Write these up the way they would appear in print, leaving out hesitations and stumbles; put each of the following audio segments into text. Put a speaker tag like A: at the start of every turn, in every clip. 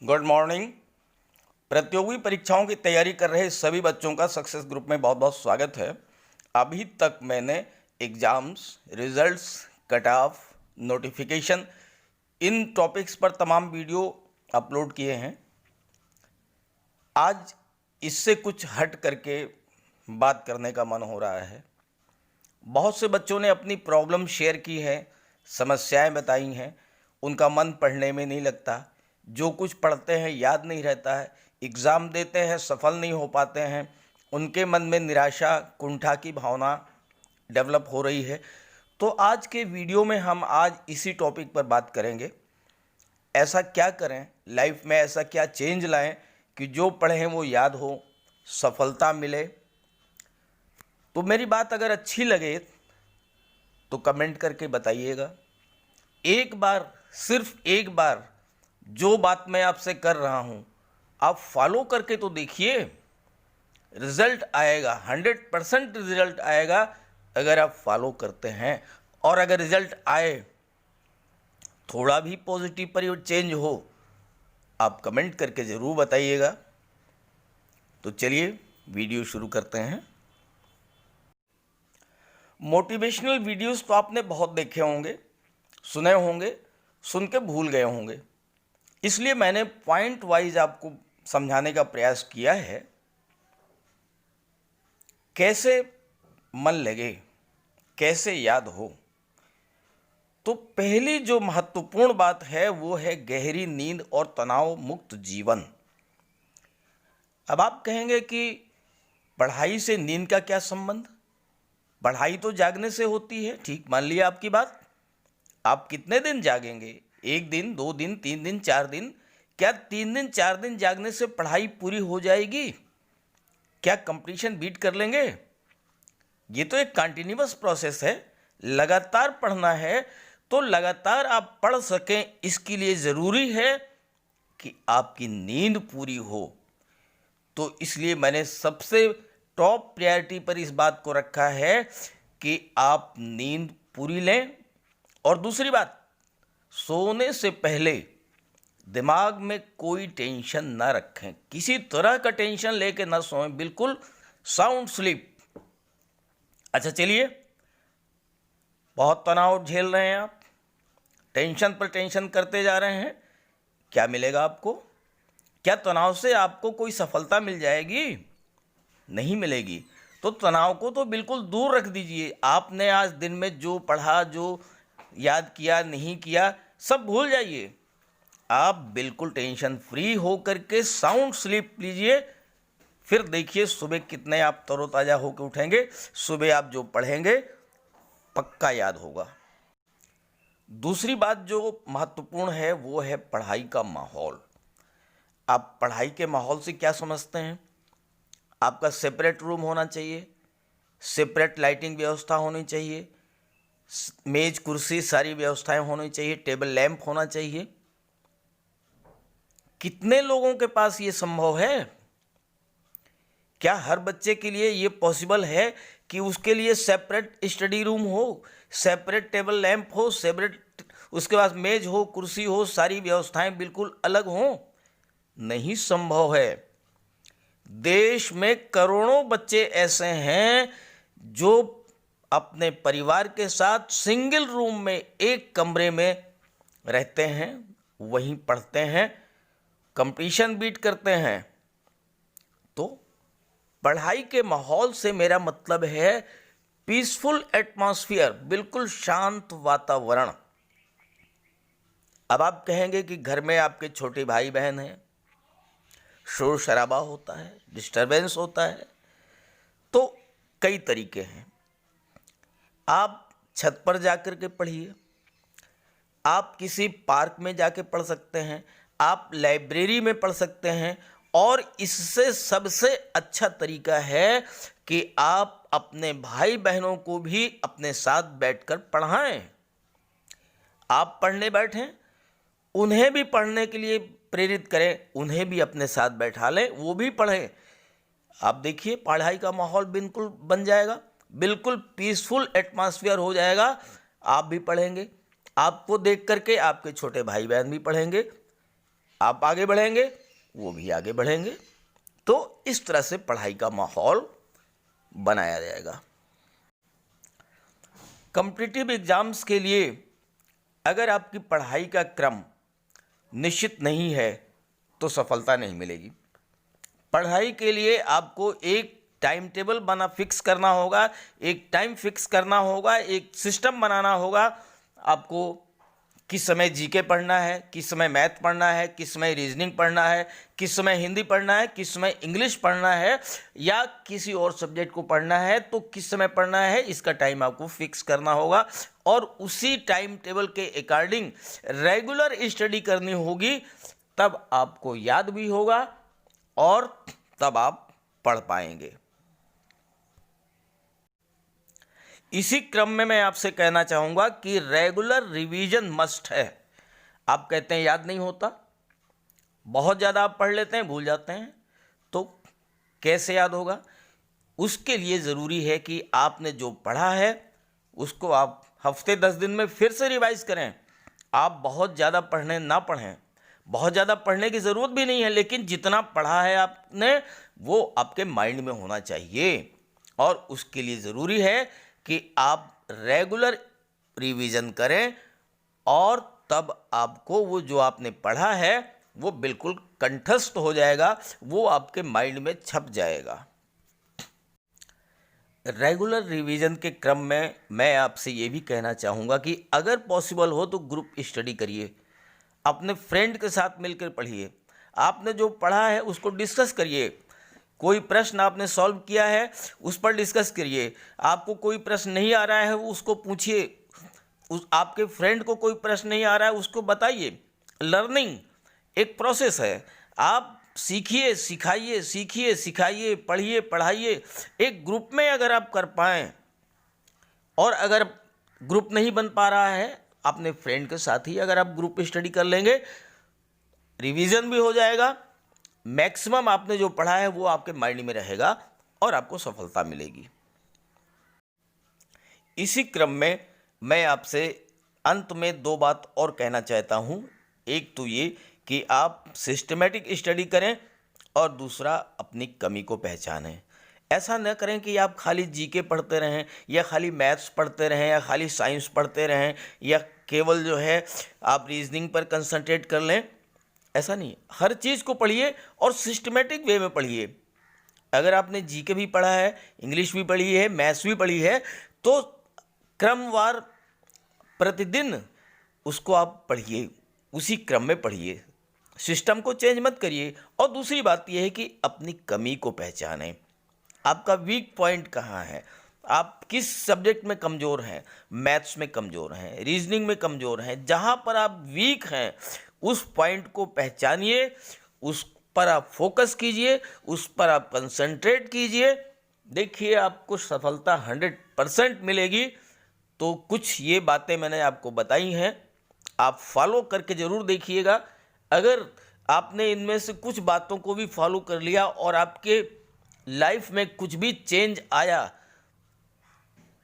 A: Good morning. प्रतियोगी परीक्षाओं की तैयारी कर रहे सभी बच्चों का सक्सेस ग्रुप में बहुत बहुत स्वागत है। अभी तक मैंने exams, results, cut off, notification, इन टॉपिक्स पर तमाम वीडियो अपलोड किए हैं। आज इससे कुछ हट करके बात करने का मन हो रहा है। बहुत से बच्चों ने अपनी प्रॉब्लम शेयर की है, समस्याएं बताई हैं। उनका मन पढ़ने में नहीं लगता, जो कुछ पढ़ते हैं याद नहीं रहता है, एग्ज़ाम देते हैं सफल नहीं हो पाते हैं, उनके मन में निराशा, कुंठा की भावना डेवलप हो रही है। तो आज के वीडियो में हम आज इसी टॉपिक पर बात करेंगे। ऐसा क्या करें लाइफ में, ऐसा क्या चेंज लाएं कि जो पढ़ें वो याद हो, सफलता मिले। तो मेरी बात अगर अच्छी लगे तो कमेंट करके बताइएगा। एक बार, सिर्फ एक बार जो बात मैं आपसे कर रहा हूँ आप फॉलो करके तो देखिए, रिजल्ट आएगा, 100% रिजल्ट आएगा अगर आप फॉलो करते हैं। और अगर रिजल्ट आए, थोड़ा भी पॉजिटिव पर चेंज हो, आप कमेंट करके ज़रूर बताइएगा। तो चलिए वीडियो शुरू करते हैं। मोटिवेशनल वीडियोस तो आपने बहुत देखे होंगे, सुने होंगे, सुन के भूल गए होंगे, इसलिए मैंने पॉइंट वाइज आपको समझाने का प्रयास किया है। कैसे मन लगे, कैसे याद हो। तो पहली जो महत्वपूर्ण बात है वो है गहरी नींद और तनाव मुक्त जीवन। अब आप कहेंगे कि पढ़ाई से नींद का क्या संबंध? पढ़ाई तो जागने से होती है, ठीक, मान लिया आपकी बात। आप कितने दिन जागेंगे? 1 दिन, 2 दिन, 3 दिन, 4 दिन? क्या 3 दिन 4 दिन जागने से पढ़ाई पूरी हो जाएगी? क्या कंपटीशन बीट कर लेंगे? ये तो एक कंटिन्यूअस प्रोसेस है, लगातार पढ़ना है। तो लगातार आप पढ़ सकें, इसके लिए ज़रूरी है कि आपकी नींद पूरी हो। तो इसलिए मैंने सबसे टॉप प्रायोरिटी पर इस बात को रखा है कि आप नींद पूरी लें। और दूसरी बात, सोने से पहले दिमाग में कोई टेंशन ना रखें, किसी तरह का टेंशन लेके ना सोएं, बिल्कुल साउंड स्लीप। अच्छा चलिए, बहुत तनाव झेल रहे हैं आप, टेंशन पर टेंशन करते जा रहे हैं, क्या मिलेगा आपको? क्या तनाव से आपको कोई सफलता मिल जाएगी? नहीं मिलेगी। तो तनाव को तो बिल्कुल दूर रख दीजिए। आपने आज दिन में जो पढ़ा, जो याद किया, नहीं किया, सब भूल जाइए। आप बिल्कुल टेंशन फ्री हो करके साउंड स्लीप लीजिए। फिर देखिए सुबह कितने आप तरोताज़ा होकर उठेंगे। सुबह आप जो पढ़ेंगे पक्का याद होगा। दूसरी बात जो महत्वपूर्ण है वो है पढ़ाई का माहौल। आप पढ़ाई के माहौल से क्या समझते हैं? आपका सेपरेट रूम होना चाहिए, सेपरेट लाइटिंग व्यवस्था होनी चाहिए, मेज कुर्सी सारी व्यवस्थाएं होनी चाहिए, टेबल लैंप होना चाहिए। कितने लोगों के पास ये संभव है? क्या हर बच्चे के लिए ये पॉसिबल है कि उसके लिए सेपरेट स्टडी रूम हो, सेपरेट टेबल लैंप हो, सेपरेट उसके पास मेज हो, कुर्सी हो, सारी व्यवस्थाएं बिल्कुल अलग हों? नहीं संभव है। देश में करोड़ों बच्चे ऐसे हैं जो अपने परिवार के साथ सिंगल रूम में, एक कमरे में रहते हैं, वहीं पढ़ते हैं, कंपटीशन बीट करते हैं। तो पढ़ाई के माहौल से मेरा मतलब है पीसफुल एटमॉस्फेयर, बिल्कुल शांत वातावरण। अब आप कहेंगे कि घर में आपके छोटे भाई बहन हैं, शोर शराबा होता है, डिस्टरबेंस होता है। तो कई तरीके हैं। आप छत पर जाकर के पढ़िए, आप किसी पार्क में जाके पढ़ सकते हैं, आप लाइब्रेरी में पढ़ सकते हैं। और इससे सबसे अच्छा तरीका है कि आप अपने भाई बहनों को भी अपने साथ बैठकर पढ़ाएं। आप पढ़ने बैठें, उन्हें भी पढ़ने के लिए प्रेरित करें, उन्हें भी अपने साथ बैठा लें, वो भी पढ़ें। आप देखिए पढ़ाई का माहौल बिल्कुल बन जाएगा, बिल्कुल पीसफुल एटमॉस्फेयर हो जाएगा। आप भी पढ़ेंगे, आपको देख करके आपके छोटे भाई बहन भी पढ़ेंगे। आप आगे बढ़ेंगे, वो भी आगे बढ़ेंगे। तो इस तरह से पढ़ाई का माहौल बनाया जाएगा। कॉम्पिटिटिव एग्जाम्स के लिए अगर आपकी पढ़ाई का क्रम निश्चित नहीं है तो सफलता नहीं मिलेगी। पढ़ाई के लिए आपको एक टाइम टेबल फिक्स करना होगा, एक टाइम फिक्स करना होगा, एक सिस्टम बनाना होगा। आपको किस समय जीके पढ़ना है, किस समय मैथ पढ़ना है, किस समय रीजनिंग पढ़ना है, किस समय हिंदी पढ़ना है, किस समय इंग्लिश पढ़ना है, या किसी और सब्जेक्ट को पढ़ना है तो किस समय पढ़ना है, इसका टाइम आपको फिक्स करना होगा। और उसी टाइम टेबल के अकॉर्डिंग रेगुलर स्टडी करनी होगी, तब आपको याद भी होगा और तब आप पढ़ पाएंगे। इसी क्रम में मैं आपसे कहना चाहूँगा कि रेगुलर रिवीजन मस्ट है। आप कहते हैं याद नहीं होता, बहुत ज़्यादा आप पढ़ लेते हैं, भूल जाते हैं, तो कैसे याद होगा? उसके लिए ज़रूरी है कि आपने जो पढ़ा है उसको आप हफ्ते 10 दिन में फिर से रिवाइज करें। आप बहुत ज़्यादा पढ़ने ना पढ़ें, बहुत ज़्यादा पढ़ने की ज़रूरत भी नहीं है, लेकिन जितना पढ़ा है आपने वो आपके माइंड में होना चाहिए। और उसके लिए ज़रूरी है कि आप रेगुलर रिवीजन करें और तब आपको वो जो आपने पढ़ा है वो बिल्कुल कंठस्थ हो जाएगा, वो आपके माइंड में छप जाएगा। रेगुलर रिवीजन के क्रम में मैं आपसे ये भी कहना चाहूँगा कि अगर पॉसिबल हो तो ग्रुप स्टडी करिए, अपने फ्रेंड के साथ मिलकर पढ़िए, आपने जो पढ़ा है उसको डिस्कस करिए। कोई प्रश्न आपने सॉल्व किया है उस पर डिस्कस करिए, आपको कोई प्रश्न नहीं आ रहा है उसको पूछिए, उस आपके फ्रेंड को कोई प्रश्न नहीं आ रहा है उसको बताइए। लर्निंग एक प्रोसेस है, आप सीखिए सिखाइए, सीखिए सिखाइए, पढ़िए पढ़ाइए। एक ग्रुप में अगर आप कर पाएँ, और अगर ग्रुप नहीं बन पा रहा है अपने फ्रेंड के साथ ही अगर आप ग्रुप स्टडी कर लेंगे, रिवीजन भी हो जाएगा, मैक्सिमम आपने जो पढ़ा है वो आपके माइंड में रहेगा और आपको सफलता मिलेगी। इसी क्रम में मैं आपसे अंत में 2 बात और कहना चाहता हूँ। एक तो ये कि आप सिस्टमेटिक स्टडी करें और दूसरा अपनी कमी को पहचानें। ऐसा न करें कि आप खाली जीके पढ़ते रहें या खाली मैथ्स पढ़ते रहें या खाली साइंस पढ़ते रहें या केवल जो है आप रीजनिंग पर कंसंट्रेट कर लें। ऐसा नहीं, हर चीज़ को पढ़िए और सिस्टमेटिक वे में पढ़िए। अगर आपने जीके भी पढ़ा है, इंग्लिश भी पढ़ी है, मैथ्स भी पढ़ी है, तो क्रमवार प्रतिदिन उसको आप पढ़िए, उसी क्रम में पढ़िए, सिस्टम को चेंज मत करिए। और दूसरी बात यह है कि अपनी कमी को पहचानें, आपका वीक पॉइंट कहाँ है, आप किस सब्जेक्ट में कमज़ोर हैं, मैथ्स में कमज़ोर हैं, रीजनिंग में कमज़ोर हैं, जहाँ पर आप वीक हैं उस पॉइंट को पहचानिए, उस पर आप फोकस कीजिए, उस पर आप कंसंट्रेट कीजिए। देखिए आपको सफलता 100% मिलेगी। तो कुछ ये बातें मैंने आपको बताई हैं, आप फॉलो करके ज़रूर देखिएगा। अगर आपने इनमें से कुछ बातों को भी फॉलो कर लिया और आपके लाइफ में कुछ भी चेंज आया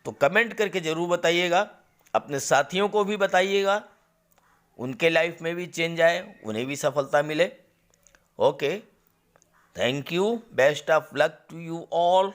A: तो कमेंट करके ज़रूर बताइएगा, अपने साथियों को भी बताइएगा, उनके लाइफ में भी चेंज आए, उन्हें भी सफलता मिले। Okay, thank you, best of luck to you all.